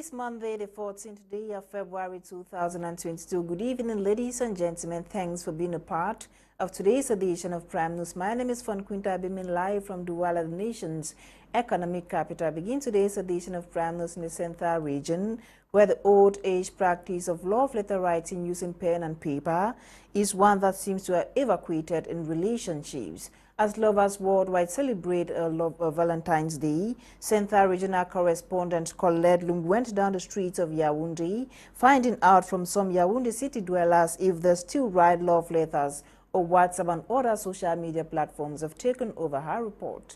is Monday, the 14th day of February 2022. Good evening, ladies and gentlemen. Thanks for being a part of today's edition of Prime News. My name is Fon Quinter, beaming live from Douala, the nation's economic capital. Begin today's edition of Prime News in the Central region, where the old-age practice of love letter writing using pen and paper is one that seems to have evacuated in relationships. As lovers worldwide celebrate Valentine's Day, Central Regional Correspondent Colette Lung went down the streets of Yaoundé, finding out from some Yaoundé city dwellers if they still write love letters or WhatsApp and other social media platforms have taken over her report.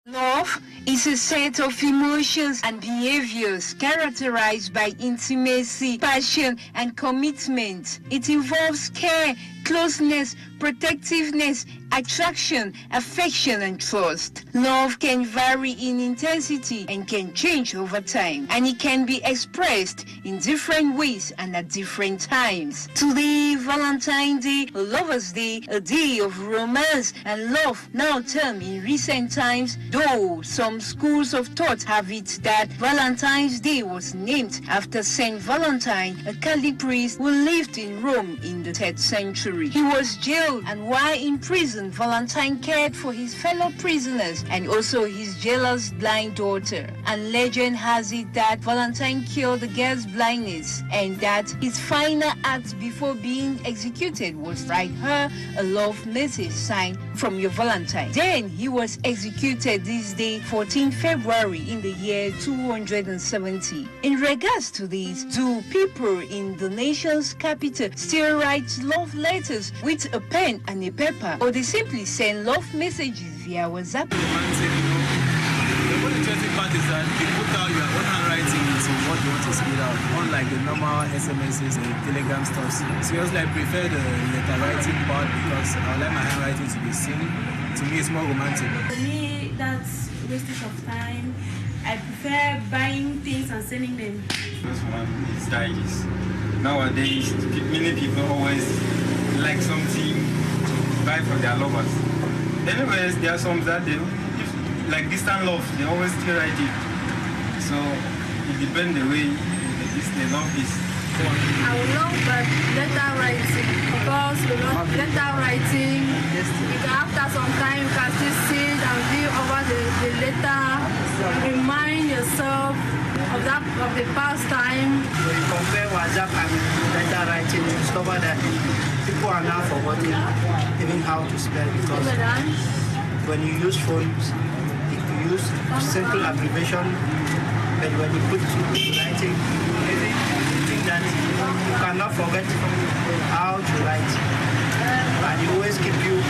Love is a set of emotions and behaviors characterized by intimacy, passion, and commitment. It involves care, closeness, protectiveness, attraction, affection, and trust. Love can vary in intensity and can change over time, and it can be expressed in different ways and at different times. Today, Valentine's Day, Lover's Day, a day of romance and love, now termed in recent times, though some schools of thought have it that Valentine's Day was named after Saint Valentine, a Catholic priest who lived in Rome in the 3rd century. He was jailed, and while in prison, Valentine cared for his fellow prisoners and also his jailer's blind daughter. And legend has it that Valentine cured the girl's blindness, and that his final act before being executed was write her a love message signed "From your Valentine." Then he was executed this day, 14th February in the year 270. In regards to this, do people in the nation's capital still write love letters with a pen and a paper, or they simply send love messages via WhatsApp? The only interesting part is that you put out your own handwriting into what you want to spell out, unlike the normal SMSs and Telegram stuff. Seriously, I prefer the letter writing part because I like my handwriting to be seen. To me, it's more romantic. For me, that's wastage of time. I prefer buying things and sending them. This one is digest. Nowadays, many people always like something to buy for their lovers. Anyways, there are some that they, like distant love, they always still write it. So it depends the way the love is. I would love that letter writing, because letter writing, after some time you can still sit and view over the letter, remind yourself of the past time. When you compare WhatsApp and letter writing, you discover that people are now forgetting even how to spell, because when you use phones, you use simple abbreviation, but when you put writing, you think that you cannot forget how to write, and it always keep you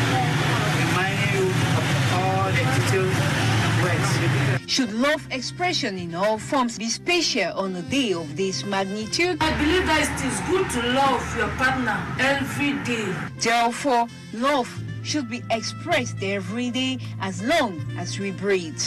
reminding you of all the detailed words. Should love expression in all forms be special on a day of this magnitude? I believe that it is good to love your partner every day. Therefore, love should be expressed every day as long as we breathe.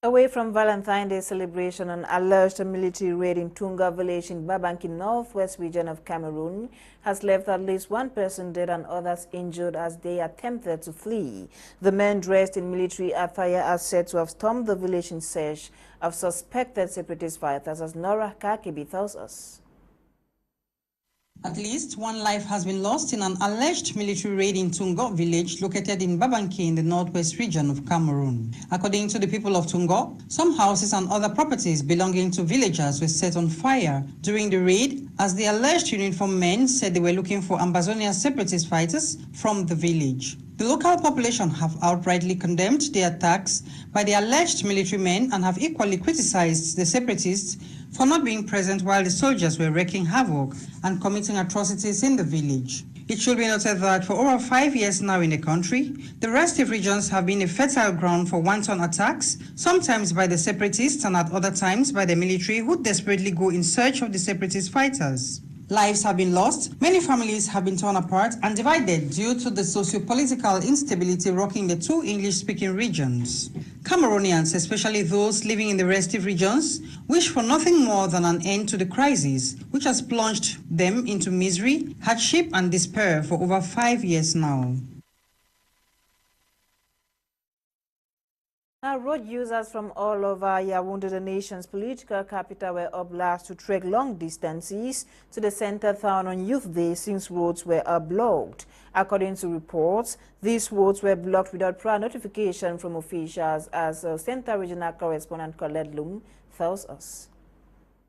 Away from Valentine's Day celebration, an alleged military raid in Tunga Village in Babanki, northwest region of Cameroon, has left at least one person dead and others injured as they attempted to flee. The men dressed in military attire are said to have stormed the village in search of suspected separatist fighters, as Nora Kakibi tells us. At least one life has been lost in an alleged military raid in Tunga Village, located in Babanki in the northwest region of Cameroon. According to the people of Tunga, some houses and other properties belonging to villagers were set on fire during the raid, as the alleged uniformed men said they were looking for Ambazonia separatist fighters from the village. The local population have outrightly condemned the attacks by the alleged military men and have equally criticized the separatists for not being present while the soldiers were wreaking havoc and committing atrocities in the village. It should be noted that for over 5 years now in the country, the restive regions have been a fertile ground for wanton attacks, sometimes by the separatists and at other times by the military, who desperately go in search of the separatist fighters. Lives have been lost, many families have been torn apart and divided due to the socio-political instability rocking the two English-speaking regions. Cameroonians, especially those living in the restive regions, wish for nothing more than an end to the crisis, which has plunged them into misery, hardship and despair for over 5 years now. Now, road users from all over Yaoundé, the nation's political capital, were obliged to trek long distances to the center town on Youth Day since roads were blocked. According to reports, these roads were blocked without prior notification from officials, as Center Regional Correspondent Colette Lum tells us.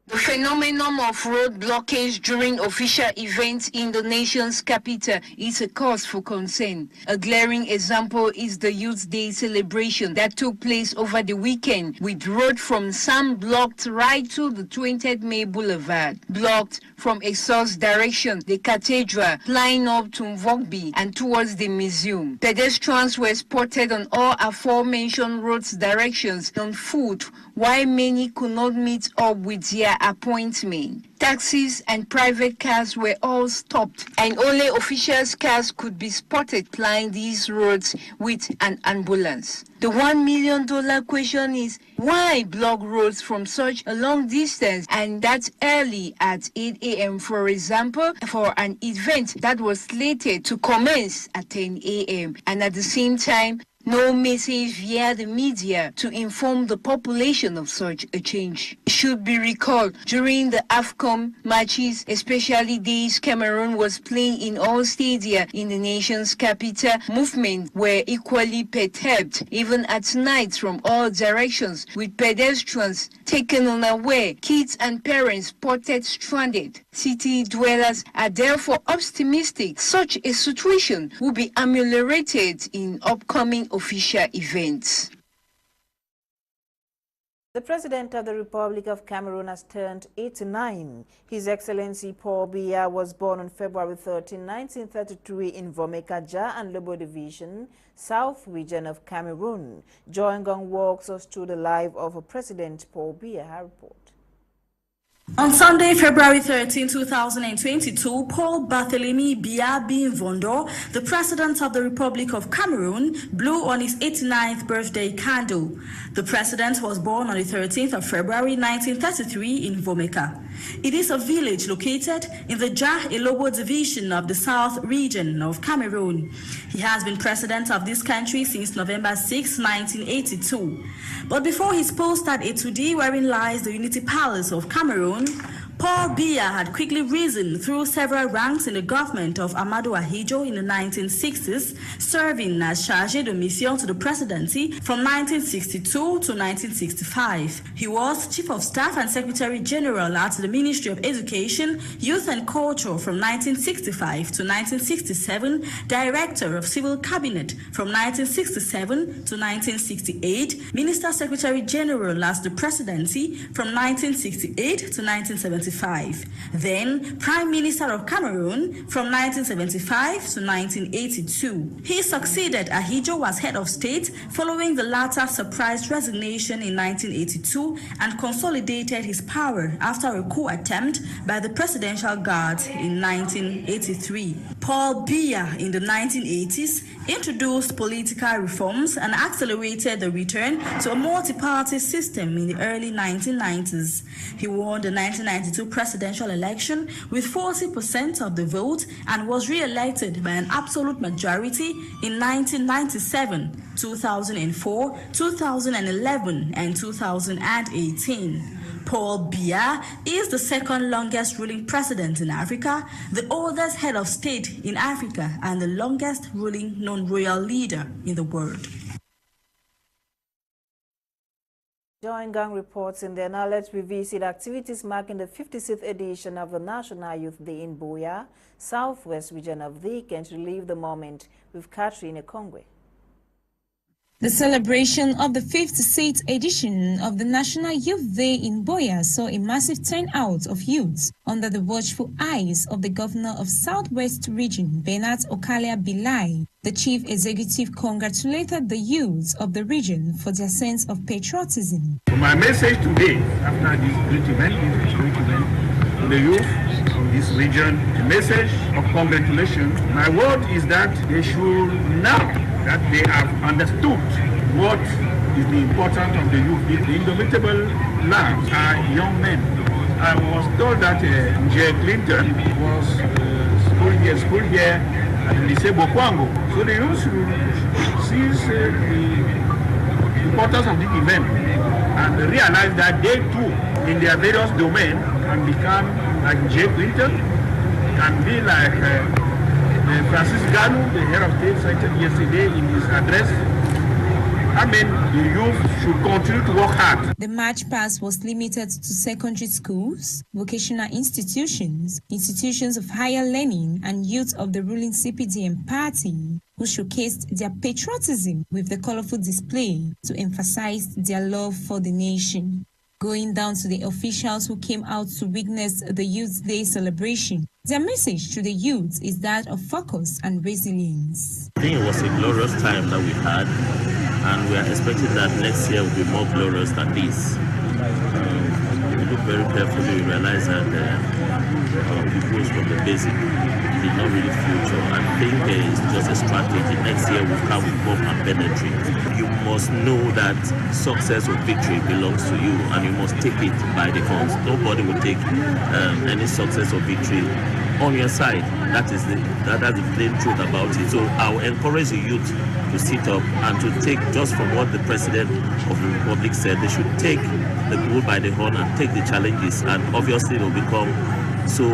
The phenomenon of road blockage during official events in the nation's capital is a cause for concern. A glaring example is the Youth Day celebration that took place over the weekend, with road from Sam blocked right to the 20th May Boulevard, blocked from a source direction, the cathedral, flying up to Mvogbi and towards the museum. Pedestrians were spotted on all aforementioned roads directions on foot, while many could not meet up with their appointment. Taxis and private cars were all stopped, and only officials' cars could be spotted plying these roads with an ambulance. The $1 million question is, why block roads from such a long distance, and that early at 8 a.m., for example, for an event that was slated to commence at 10 a.m., and at the same time, no message via the media to inform the population of such a change. It should be recalled, during the AFCON matches, especially days Cameroon was playing in all stadia in the nation's capital, movements were equally perturbed, even at night from all directions, with pedestrians taken unaware, kids and parents spotted stranded. City dwellers are therefore optimistic such a situation will be ameliorated in upcoming official events. The President of the Republic of Cameroon has turned 89. His Excellency Paul Biya was born on February 13, 1933 in Vomekaja and Lobo Division, South Region of Cameroon. Joy Ngong walks us through the life of President Paul Biya. Her report. On Sunday, February 13, 2022, Paul Barthélemy Biya Vondo, the President of the Republic of Cameroon, blew on his 89th birthday candle. The President was born on the 13th of February 1933 in Vomeka. It is a village located in the Jah Elobo division of the South region of Cameroon. He has been President of this country since November 6, 1982. But before his post at Etudi, wherein lies the Unity Palace of Cameroon, Paul Biya had quickly risen through several ranks in the government of Amadou Ahidjo in the 1960s, serving as chargé de mission to the presidency from 1962 to 1965. He was Chief of Staff and Secretary General at the Ministry of Education, Youth and Culture from 1965 to 1967, Director of Civil Cabinet from 1967 to 1968, Minister Secretary General as the presidency from 1968 to 1975. Then Prime Minister of Cameroon from 1975 to 1982. He succeeded Ahidjo as head of state following the latter's surprise resignation in 1982 and consolidated his power after a coup attempt by the Presidential Guard in 1983. Paul Biya in the 1980s introduced political reforms and accelerated the return to a multi-party system in the early 1990s. He won the 1992 presidential election with 40% of the vote and was re-elected by an absolute majority in 1997, 2004, 2011, and 2018. Paul Biya is the second longest ruling president in Africa, the oldest head of state in Africa, and the longest ruling non-royal leader in the world. Joy Gang reports in there. Now let's revisit activities marking the 56th edition of the National Youth Day in Buea, southwest region of the country. Relive the moment with Catherine Ekongwe. The celebration of the 56th edition of the National Youth Day in Buea saw a massive turnout of youths under the watchful eyes of the Governor of Southwest Region, Bernard Okalia Bilai. The Chief Executive congratulated the youths of the region for their sense of patriotism. So my message today, after this great event, to the youth of this region, a message of congratulations. My word is that they should now that they have understood what is the importance of the youth. The indomitable lambs are young men. I was told that Clement was school here at the Lycée Bokwango. So the youth should seize the importance of this event and realize that they too, in their various domains, can become like Fon Quinter, can be like Francis Ganu, the head of state, cited yesterday in his address. I mean, the youth should continue to work hard. The march past was limited to secondary schools, vocational institutions, institutions of higher learning, and youth of the ruling CPDM party, who showcased their patriotism with the colorful display to emphasize their love for the nation. Going down to the officials who came out to witness the Youth Day celebration, their message to the youth is that of focus and resilience. I think it was a glorious time that we had, and we are expecting that next year will be more glorious than this. We look very carefully, we realize that the goals from the basic did not really future. I think it's just a strategy. Next year will come with bomb and penetrate. You must know that success or victory belongs to you, and you must take it by the horns. Nobody will take any success or victory on your side. That's the plain truth about it. So I will encourage the youth to sit up and to take, just from what the President of the Republic said, they should take the bull by the horn and take the challenges, and obviously it will become so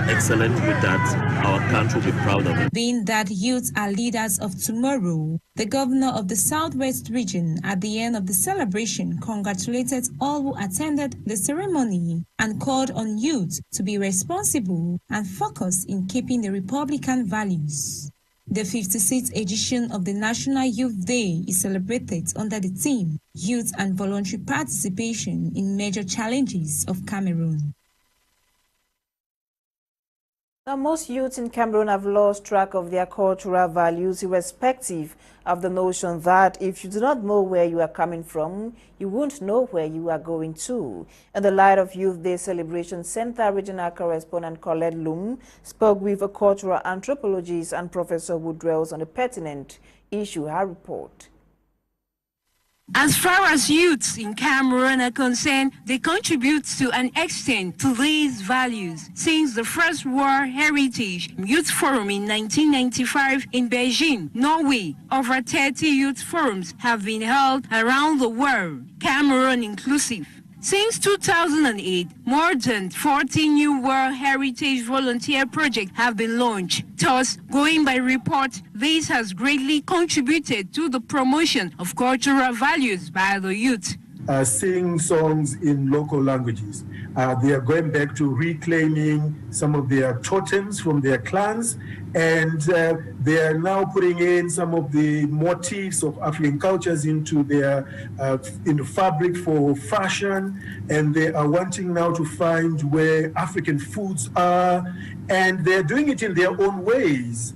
excellent with that. Our country will be proud of it. Being that youth are leaders of tomorrow, the governor of the Southwest region at the end of the celebration congratulated all who attended the ceremony and called on youth to be responsible and focused in keeping the Republican values. The 56th edition of the National Youth Day is celebrated under the theme Youth and Voluntary Participation in Major Challenges of Cameroon. Now, most youths in Cameroon have lost track of their cultural values, irrespective of the notion that if you do not know where you are coming from, you won't know where you are going to. In the light of Youth Day celebration, Center regional correspondent Colette Lum spoke with a cultural anthropologist and Professor who dwells on a pertinent issue. Her report. As far as youths in Cameroon are concerned, they contribute to an extent to these values. Since the first War Heritage Youth Forum in 1995 in Beijing, Norway, over 30 youth forums have been held around the world, Cameroon inclusive. Since 2008, more than 14 new World Heritage volunteer projects have been launched. Thus, going by report, this has greatly contributed to the promotion of cultural values by the youth. Sing songs in local languages. They are going back to reclaiming some of their totems from their clans, and they are now putting in some of the motifs of African cultures into their into fabric for fashion, and they are wanting now to find where African foods are, and they're doing it in their own ways.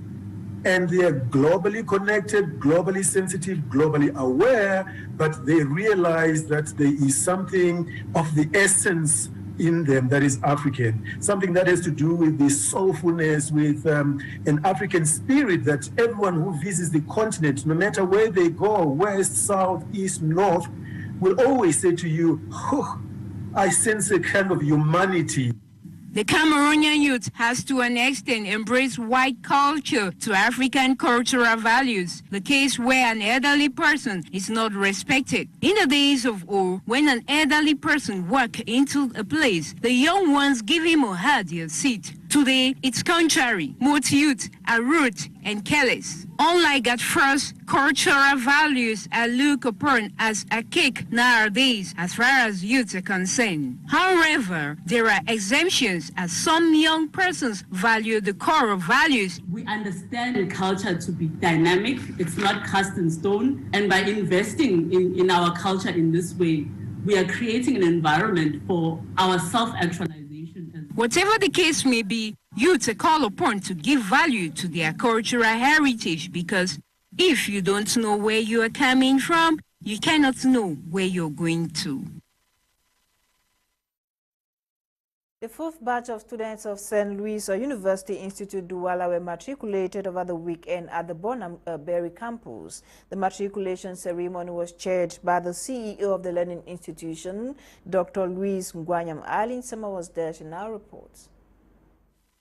And they are globally connected, globally sensitive, globally aware, but they realize that there is something of the essence in them that is African, something that has to do with the soulfulness, with an African spirit that everyone who visits the continent, no matter where they go, west, south, east, north, will always say to you, oh, I sense a kind of humanity. The Cameroonian youth has to an extent embraced white culture to African cultural values, the case where an elderly person is not respected. In the days of old, when an elderly person walked into a place, the young ones give him or her their seat. Today, it's contrary. Most youth are rude and careless. Unlike at first, cultural values are looked upon as archaic nowadays as far as youth are concerned. However, there are exemptions as some young persons value the core values. We understand culture to be dynamic. It's not cast in stone. And by investing in our culture in this way, we are creating an environment for our self-actualization. Whatever the case may be, youth are called upon to give value to their cultural heritage, because if you don't know where you are coming from, you cannot know where you're going to. The fourth batch of students of St. Louis University Institute Douala were matriculated over the weekend at the Bonamberry campus. The matriculation ceremony was chaired by the CEO of the learning institution, Dr. Louise Ewane Eli. Summer was there in our reports.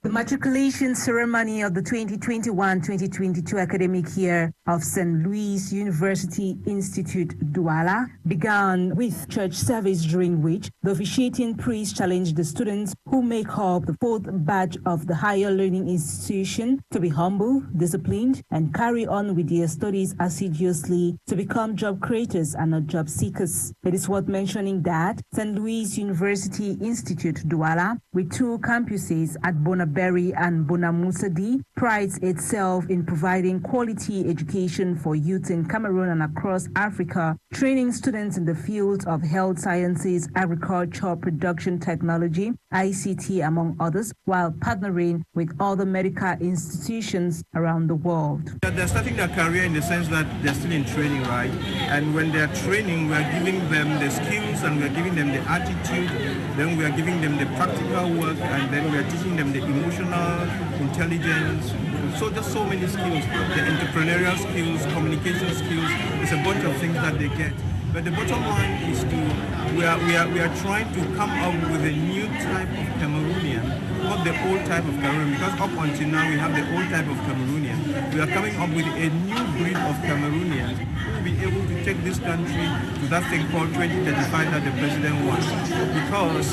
The Matriculation Ceremony of the 2021-2022 academic year of St. Louis University Institute, Douala, began with church service, during which the officiating priest challenged the students who make up the fourth batch of the higher learning institution to be humble, disciplined, and carry on with their studies assiduously to become job creators and not job seekers. It is worth mentioning that St. Louis University Institute, Douala, with two campuses at Bonaberry and Bonamusadi, prides itself in providing quality education for youth in Cameroon and across Africa, training students in the fields of health sciences, agriculture, production technology, ICT, among others, while partnering with other medical institutions around the world. They're starting their career in the sense that they're still in training, right? And when they're training, we're giving them the skills and we're giving them the attitude, then we are giving them the practical work, and then we are teaching them the emotional intelligence. So just so many skills, the entrepreneurial skills, communication skills. It's a bunch of things that they get. But the bottom line is we are trying to come up with a new type of Cameroonian, not the old type of Cameroonian, because up until now we have the old type of Cameroonian. We are coming up with a new breed of Cameroonians who will be able to take this country to that thing called 2035 that the president wants. Because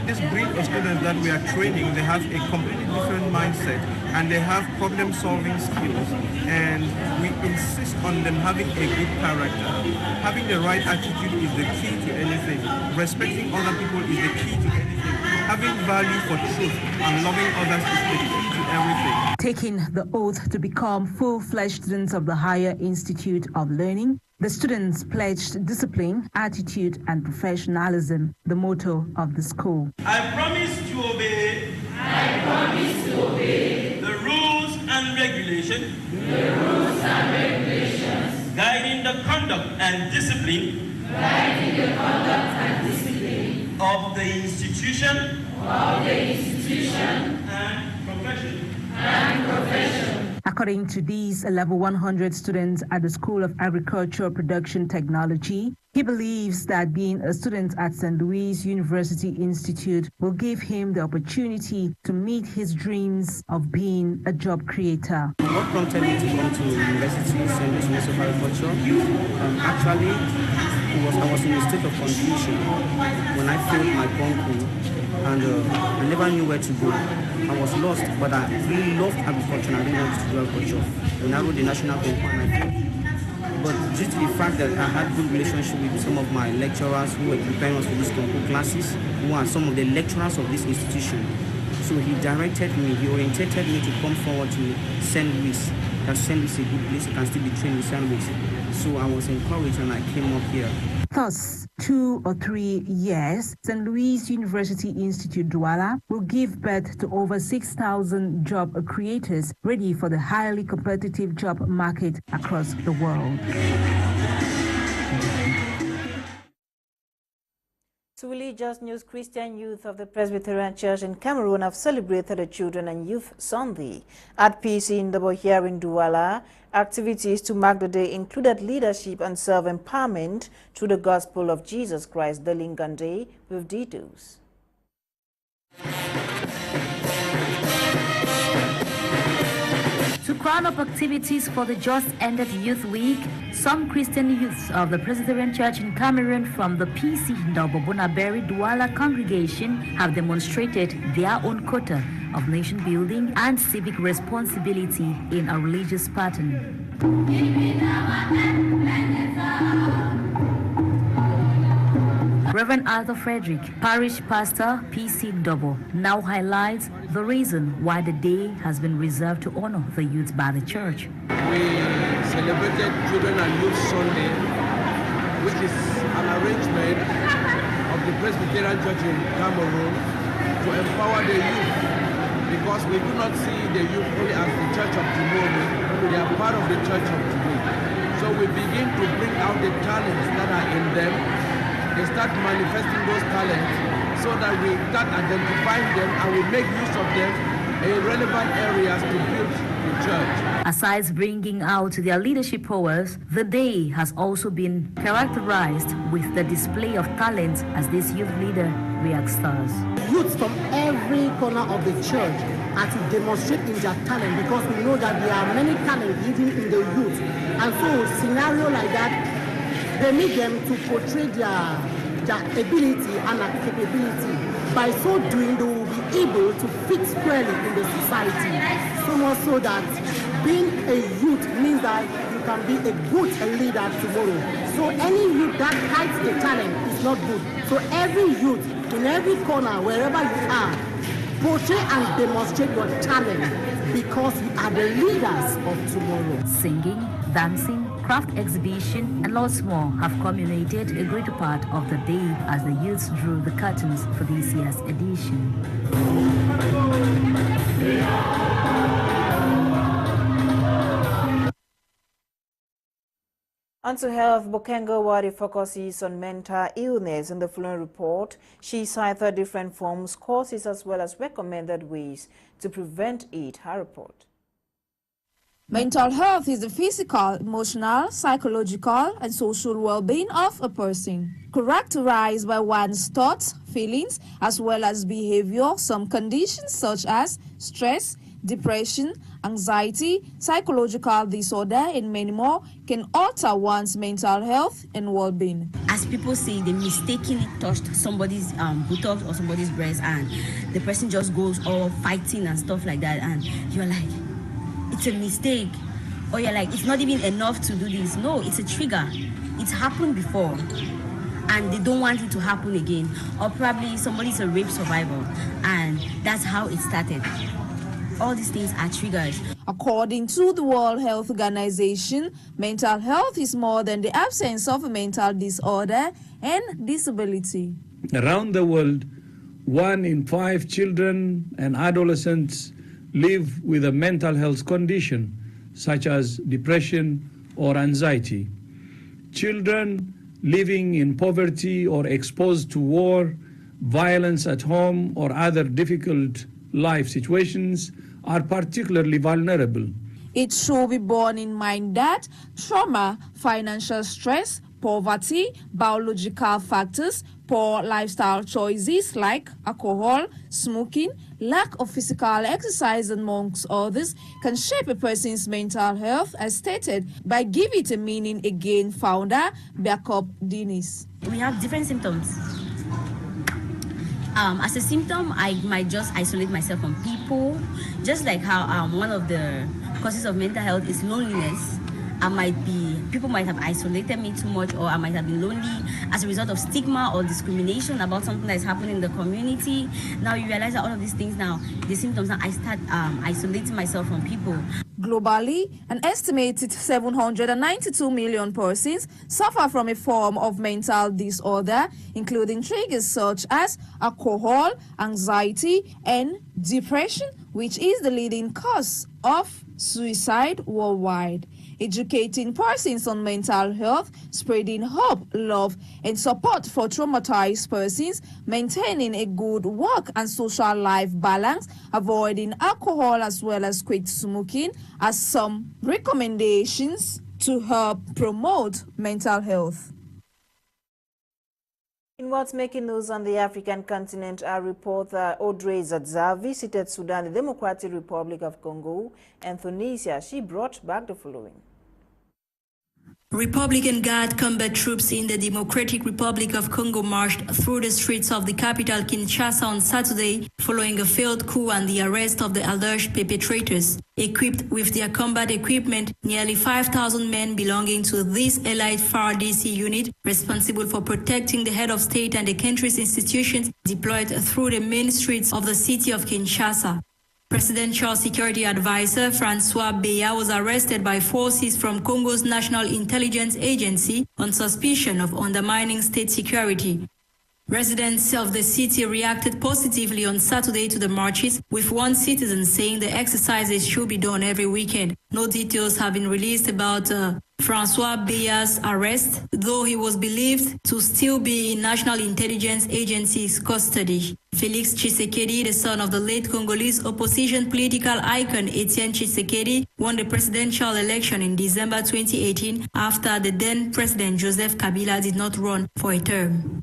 this breed of students that we are training, they have a completely different mindset and they have problem-solving skills, and we insist on them having a good character. Having the right attitude is the key to anything. Respecting other people is the key to anything. Having value for truth and loving others is the key to everything. Taking the oath to become full-fledged students of the Higher Institute of Learning, the students pledged discipline, attitude, and professionalism, the motto of the school. I promise to obey. I promise to obey the rules and regulations. The rules and regulations guiding the conduct and discipline. Guiding the conduct and discipline of the institution. Of the institution and profession. And profession. According to these level 100 students at the School of Agriculture Production Technology, he believes that being a student at St. Louis University Institute will give him the opportunity to meet his dreams of being a job creator. What prompted me to come to University, St. Louis University of Agriculture? Actually, I was in a state of confusion when I failed my concours, and I never knew where to go. I was lost, but I really loved agriculture and I really wanted to do agriculture. When I wrote the national concours and I failed. But due to the fact that I had good relationship with some of my lecturers who were preparing us for these concours classes, who are some of the lecturers of this institution, so he directed me, he orientated me to come forward to St. Louis. That St. Louis is a good place, I can still be trained in St. Louis. So I was encouraged and I came up here. Thus, 2 or 3 years, St. Louis University Institute Douala will give birth to over 6,000 job creators ready for the highly competitive job market across the world. To religious news, Christian youth of the Presbyterian Church in Cameroon have celebrated the Children and Youth Sunday. At PC in Double here in Douala, activities to mark the day included leadership and self-empowerment through the gospel of Jesus Christ, the Lingande, with details. To crown up activities for the just-ended Youth Week, some Christian youths of the Presbyterian Church in Cameroon from the PC Ndobobonaberi Douala congregation have demonstrated their own quota of nation building and civic responsibility in a religious pattern. Reverend Arthur Frederick, parish pastor, PC Ndobo, now highlights the reason why the day has been reserved to honor the youth by the church. We celebrated Children and Youth Sunday, which is an arrangement of the Presbyterian Church in Cameroon to empower the youth, because we do not see the youth only as the church of tomorrow, they are part of the church of today. So we begin to bring out the talents that are in them. They start manifesting those talents so that we start identifying them and we make use of them in relevant areas to build the church. Aside bringing out their leadership powers, the day has also been characterized with the display of talent as this youth leader reacts stars. Youths from every corner of the church and to demonstrate in their talent, because we know that there are many talents hidden in the youth. And so a scenario like that permit them to portray their ability and capability. By so doing, they will be able to fit squarely in the society. So much so that being a youth means that you can be a good leader tomorrow. So any youth that hides the talent is not good. So every youth, in every corner, wherever you are, portray and demonstrate your talent, because you are the leaders of tomorrow. Singing, dancing, craft exhibition, and lots more have culminated a greater part of the day as the youths drew the curtains for this year's edition. On to health, Bokenga Wadi focuses on mental illness. In the following report, she cited different forms, causes, as well as recommended ways to prevent it. Her report. Mental health is the physical, emotional, psychological, and social well-being of a person, characterized by one's thoughts, feelings, as well as behavior. Some conditions such as stress, depression, anxiety, psychological disorder, and many more can alter one's mental health and well-being. As people say, they mistakenly touched somebody's buttocks or somebody's breast, and the person just goes all fighting and stuff like that, and you're like, it's a mistake, or you're like, it's not even enough to do this. No, it's a trigger. It's happened before, and they don't want it to happen again. Or probably somebody's a rape survivor, and that's how it started. All these things are triggers. According to the World Health Organization, mental health is more than the absence of a mental disorder and disability. Around the world, 1 in 5 children and adolescents live with a mental health condition, such as depression or anxiety. Children living in poverty or exposed to war, violence at home, or other difficult life situations are particularly vulnerable. It should be borne in mind that trauma, financial stress, poverty, biological factors, poor lifestyle choices like alcohol, smoking, lack of physical exercise, amongst others, can shape a person's mental health, as stated by Give It a Meaning Again founder Jacob Dennis. We have different symptoms. As a symptom, I might just isolate myself from people, just like how one of the causes of mental health is loneliness. People might have isolated me too much, or I might have been lonely as a result of stigma or discrimination about something that's happening in the community. Now you realize that all of these things now, the symptoms, now I start isolating myself from people. Globally, an estimated 792 million persons suffer from a form of mental disorder, including triggers such as alcohol, anxiety, and depression, which is the leading cause of suicide worldwide. Educating persons on mental health, spreading hope, love, and support for traumatized persons, maintaining a good work and social life balance, avoiding alcohol as well as quit smoking are some recommendations to help promote mental health. In what's making news on the African continent, our reporter Audrey Zadza visited Sudan, the Democratic Republic of Congo, and Tunisia. She brought back the following. Republican Guard combat troops in the Democratic Republic of Congo marched through the streets of the capital Kinshasa on Saturday following a failed coup and the arrest of the alleged perpetrators. Equipped with their combat equipment, nearly 5,000 men belonging to this elite FARDC unit, responsible for protecting the head of state and the country's institutions, deployed through the main streets of the city of Kinshasa. Presidential Security Advisor Francois Beya was arrested by forces from Congo's National Intelligence Agency on suspicion of undermining state security. Residents of the city reacted positively on Saturday to the marches, with one citizen saying the exercises should be done every weekend. No details have been released about Francois Beya's arrest, though he was believed to still be in National Intelligence Agency's custody. Felix Tshisekedi, the son of the late Congolese opposition political icon Etienne Tshisekedi, won the presidential election in December 2018 after the then President Joseph Kabila did not run for a term.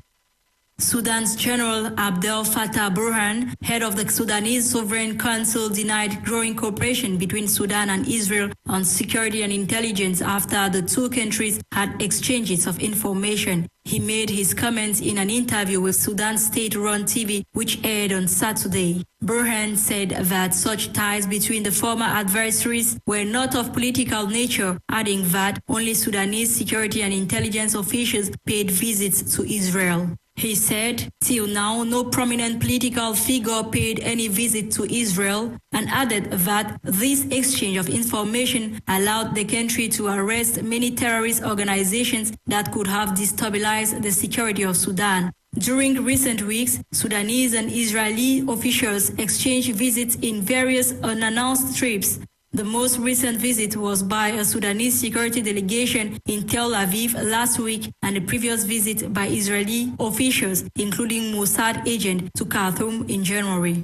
Sudan's General Abdel Fattah Burhan, head of the Sudanese Sovereign Council, denied growing cooperation between Sudan and Israel on security and intelligence after the two countries had exchanges of information. He made his comments in an interview with Sudan's state-run TV, which aired on Saturday. Burhan said that such ties between the former adversaries were not of political nature, adding that only Sudanese security and intelligence officials paid visits to Israel. He said, till now, no prominent political figure paid any visit to Israel, and added that this exchange of information allowed the country to arrest many terrorist organizations that could have destabilized the security of Sudan. During recent weeks, Sudanese and Israeli officials exchanged visits in various unannounced trips. The most recent visit was by a Sudanese security delegation in Tel Aviv last week, and the previous visit by Israeli officials, including Mossad agent, to Khartoum in January.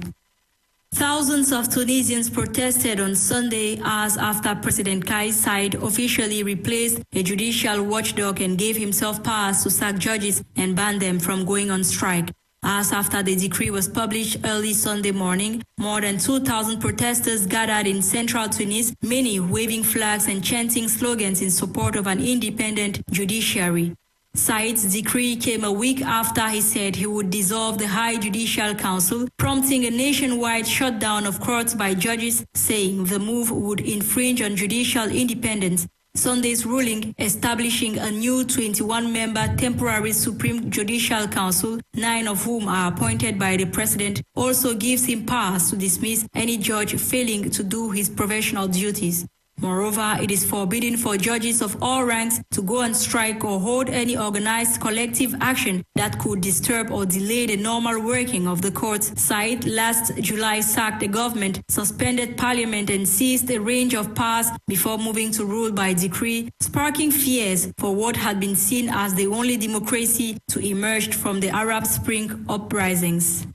Thousands of Tunisians protested on Sunday hours after President Kais Saied officially replaced a judicial watchdog and gave himself powers to sack judges and ban them from going on strike. Hours after the decree was published early Sunday morning, more than 2,000 protesters gathered in central Tunis, many waving flags and chanting slogans in support of an independent judiciary. Said's decree came a week after he said he would dissolve the High Judicial Council, prompting a nationwide shutdown of courts by judges, saying the move would infringe on judicial independence. Sunday's ruling, establishing a new 21-member temporary Supreme Judicial Council, 9 of whom are appointed by the president, also gives him powers to dismiss any judge failing to do his professional duties. Moreover, it is forbidden for judges of all ranks to go on strike or hold any organized collective action that could disturb or delay the normal working of the courts. Said last July sacked the government, suspended parliament, and seized a range of powers before moving to rule by decree, sparking fears for what had been seen as the only democracy to emerge from the Arab Spring uprisings.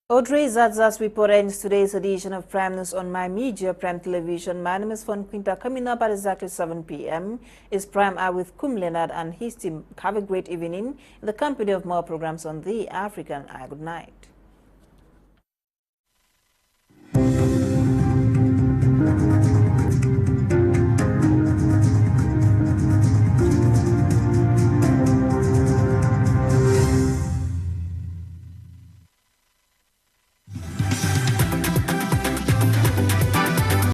Audrey Zazas report ends today's edition of Prime News on My Media Prime Television. My name is Fon Quinter. Coming up at exactly 7 p.m. is Prime Hour with Leonard and his team. Have a great evening in the company of more programs on the African Eye. Good night.